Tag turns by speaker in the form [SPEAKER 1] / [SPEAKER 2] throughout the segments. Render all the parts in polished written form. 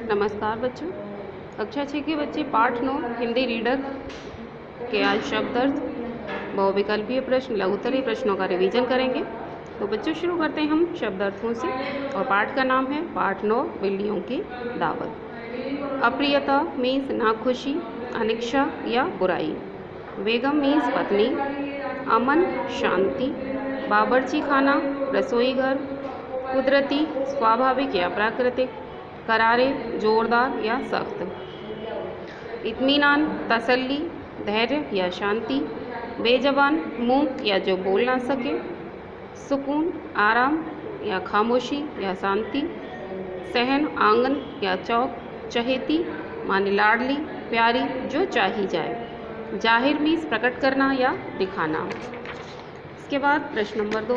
[SPEAKER 1] नमस्कार बच्चों। कक्षा 6 के बच्चे पाठ 9 हिंदी रीडर के आज शब्द अर्थ, बहुविकल्पीय प्रश्न, लघुत्तरीय प्रश्नों का रिवीजन करेंगे। तो बच्चों शुरू करते हैं हम शब्द अर्थों से। और पाठ का नाम है पाठ 9 बिल्लियों की दावत। अप्रियता मीन्स नाखुशी, अनिच्छा या बुराई। बेगम मीन्स पत्नी। अमन शांति। बावर्ची खाना रसोई घर। कुदरती स्वाभाविक या प्राकृतिक। करारे जोरदार या सख्त। इत्मीनान तसल्ली, धैर्य या शांति। बेजबान मूक या जो बोल ना सके। सुकून आराम या खामोशी या शांति। सहन आंगन या चौक। चहेती माने लाडली प्यारी जो चाही जाए। जाहिर मीन्स प्रकट करना या दिखाना। इसके बाद प्रश्न नंबर 2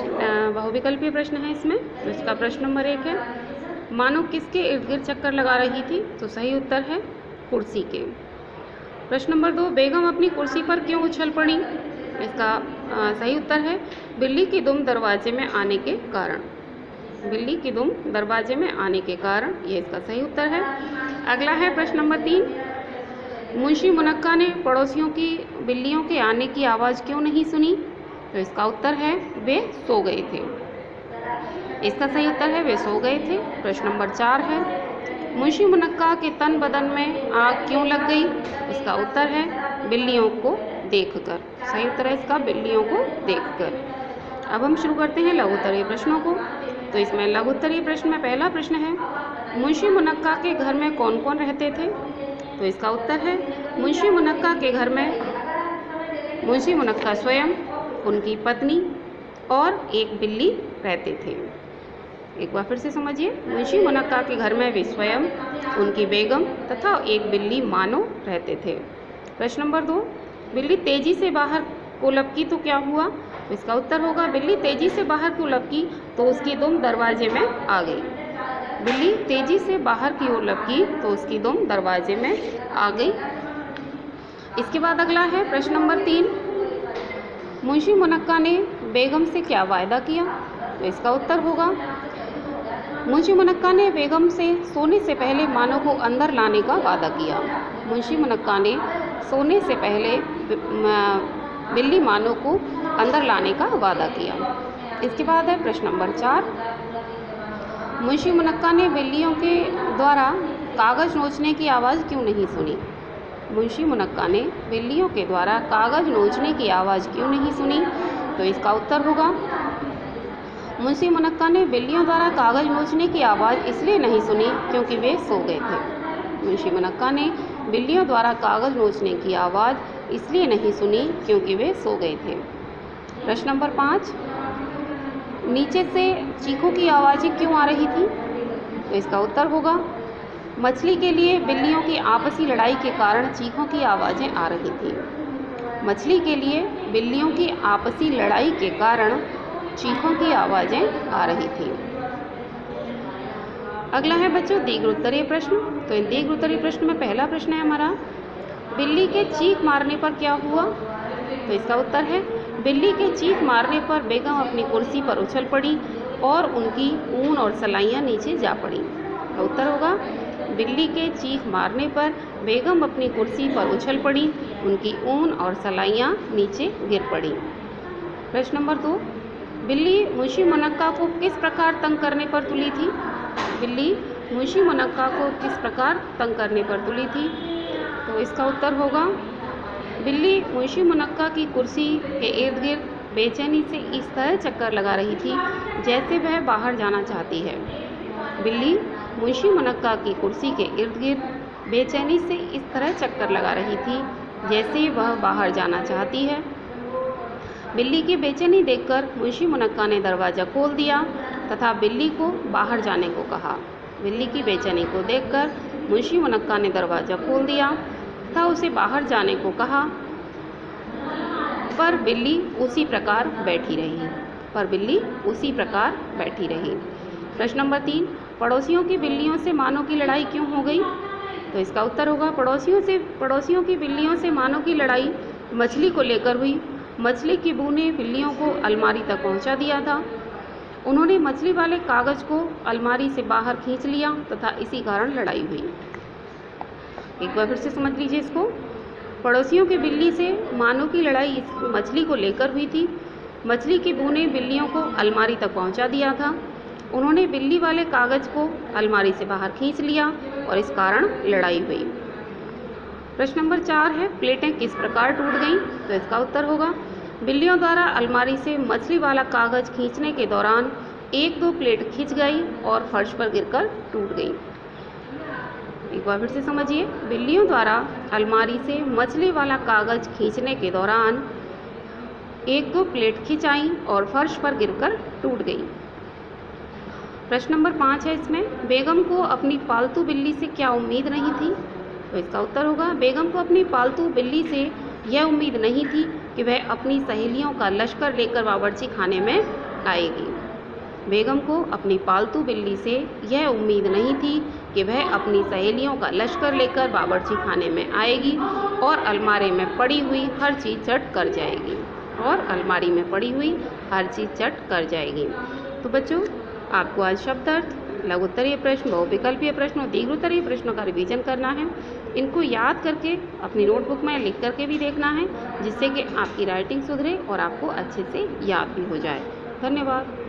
[SPEAKER 1] बहुविकल्पीय प्रश्न है इसमें। तो इसका प्रश्न नंबर 1 है, मानो किसके इर्द गिर्द चक्कर लगा रही थी। तो सही उत्तर है कुर्सी के। प्रश्न नंबर 2, बेगम अपनी कुर्सी पर क्यों उछल पड़ी। इसका सही उत्तर है बिल्ली की दुम दरवाजे में आने के कारण। बिल्ली की दुम दरवाजे में आने के कारण, ये इसका सही उत्तर है। अगला है प्रश्न नंबर 3, मुंशी मुनक्का ने पड़ोसियों की बिल्लियों के आने की आवाज़ क्यों नहीं सुनी। तो इसका उत्तर है वे सो गए थे। इसका सही उत्तर है वे सो गए थे। प्रश्न नंबर 4 है, मुंशी मुनक्का के तन बदन में आग क्यों लग गई। इसका उत्तर है बिल्लियों को देखकर। सही उत्तर है इसका बिल्लियों को देखकर। अब हम शुरू करते हैं लघुत्तरीय प्रश्नों को। तो इसमें लघुत्तरीय प्रश्न में पहला प्रश्न है, मुंशी मुनक्का के घर में कौन कौन रहते थे। तो इसका उत्तर है मुंशी मुनक्का के घर में मुंशी मुनक्का स्वयं, उनकी पत्नी और एक बिल्ली रहते थे। एक बार फिर से समझिए, मुंशी मुनक्का के घर में वे स्वयं, उनकी बेगम तथा एक बिल्ली मानो रहते थे। प्रश्न नंबर 2, बिल्ली तेजी से बाहर को लपकी तो क्या हुआ। इसका उत्तर होगा बिल्ली तेजी से बाहर को लपकी तो उसकी दुम दरवाजे में आ गई। बिल्ली तेजी से बाहर की ओर लपकी तो उसकी दुम दरवाजे में आ गई। इसके बाद अगला है प्रश्न नंबर 3, मुंशी मुनक्का ने बेगम से क्या वायदा किया। तो इसका उत्तर होगा मुंशी मुनक्का ने बेगम से सोने से पहले मानो को अंदर लाने का वादा किया। मुंशी मुनक्का ने सोने से पहले बिल्ली मानो को अंदर लाने का वादा किया। इसके बाद है प्रश्न नंबर 4, मुंशी मुनक्का ने बिल्लियों के द्वारा कागज़ नोचने की आवाज़ क्यों नहीं सुनी। मुंशी मुनक्का ने बिल्लियों के द्वारा कागज़ नोचने की आवाज़ क्यों नहीं सुनी। तो इसका उत्तर होगा मुंशी मुनक्का ने बिल्लियों द्वारा कागज़ नोचने की आवाज़ इसलिए नहीं सुनी क्योंकि वे सो गए थे। मुंशी मुनक्का ने बिल्लियों द्वारा कागज़ नोचने की आवाज़ इसलिए नहीं सुनी क्योंकि वे सो गए थे। प्रश्न नंबर 5, नीचे से चीखों की आवाज़ें क्यों आ रही थी। तो इसका उत्तर होगा मछली के लिए बिल्लियों की आपसी लड़ाई के कारण चीखों की आवाज़ें आ रही थी। मछली के लिए बिल्लियों की आपसी लड़ाई के कारण चीखों की आवाज़ें आ रही थी। अगला है बच्चों दीर्घ उत्तरीय प्रश्न। तो इन दीर्घ उत्तरीय प्रश्न में पहला प्रश्न है हमारा, बिल्ली के चीख मारने पर क्या हुआ। तो इसका उत्तर है बिल्ली के चीख मारने पर बेगम अपनी कुर्सी पर उछल पड़ी और उनकी ऊन और सलाइयाँ नीचे जा पड़ी। तो उत्तर होगा बिल्ली के चीख मारने पर बेगम अपनी कुर्सी पर उछल पड़ी, उनकी ऊन और सलाइयाँ नीचे गिर पड़ी। प्रश्न नंबर 2, बिल्ली मुंशी मुनक्का को किस प्रकार तंग करने पर तुली थी। बिल्ली मुंशी मुनक्का को किस प्रकार तंग करने पर तुली थी। तो इसका उत्तर होगा बिल्ली मुंशी मुनक्का की कुर्सी के इर्द गिर्द बेचैनी से इस तरह चक्कर लगा रही थी जैसे वह बाहर जाना चाहती है। बिल्ली मुंशी मुनक्का की कुर्सी के इर्द गिर्द बेचैनी से इस तरह चक्कर लगा रही थी जैसे वह बाहर जाना चाहती है। बिल्ली की बेचैनी देखकर मुंशी मुनक्का ने दरवाज़ा खोल दिया तथा बिल्ली को बाहर जाने को कहा। बिल्ली की बेचैनी को देखकर मुंशी मुनक्का ने दरवाज़ा खोल दिया तथा उसे बाहर जाने को कहा, पर बिल्ली उसी प्रकार बैठी रही। प्रश्न नंबर 3, पड़ोसियों की बिल्लियों से मानो की लड़ाई क्यों हो गई। तो इसका उत्तर होगा पड़ोसियों की बिल्लियों से मानो की लड़ाई मछली को लेकर हुई। मछली की बू ने बिल्लियों को अलमारी तक पहुंचा दिया था उन्होंने मछली वाले कागज को अलमारी से बाहर खींच लिया तथा इसी कारण लड़ाई हुई। एक बार फिर से समझ लीजिए इसको। पड़ोसियों की बिल्ली से मानो की लड़ाई इस मछली को लेकर हुई थी। मछली की बू ने बिल्लियों को अलमारी तक पहुंचा दिया था। उन्होंने बिल्ली वाले कागज को अलमारी से बाहर खींच लिया और इस कारण लड़ाई हुई। प्रश्न नंबर 4 है, प्लेटें किस प्रकार टूट गईं? तो इसका उत्तर होगा, बिल्लियों द्वारा अलमारी से मछली वाला कागज खींचने के दौरान 1-2 प्लेट खिंच गई और फर्श पर गिरकर टूट गई। एक बार फिर से समझिए, बिल्लियों द्वारा अलमारी से मछली वाला कागज खींचने के दौरान 1-2 प्लेट खिंचाई और फर्श पर गिरकर टूट गई। प्रश्न नंबर 5 है इसमें, बेगम को अपनी पालतू बिल्ली से क्या उम्मीद नहीं थी? तो इसका उत्तर होगा, बेगम को अपनी पालतू बिल्ली से यह उम्मीद नहीं थी कि वह अपनी सहेलियों का लश्कर लेकर बावर्ची खाने में आएगी। बेगम को अपनी पालतू बिल्ली से यह उम्मीद नहीं थी कि वह अपनी सहेलियों का लश्कर लेकर बावर्ची खाने में आएगी और अलमारी में पड़ी हुई हर चीज़ चट कर जाएगी तो बच्चों, आपको आज शब्द अर्थ, लघु उत्तरीय प्रश्न, बहुविकल्पीय प्रश्न और दीर्घ उत्तरीय प्रश्नों का रिवीजन करना है। इनको याद करके अपनी नोटबुक में लिख करके भी देखना है, जिससे कि आपकी राइटिंग सुधरे और आपको अच्छे से याद भी हो जाए। धन्यवाद।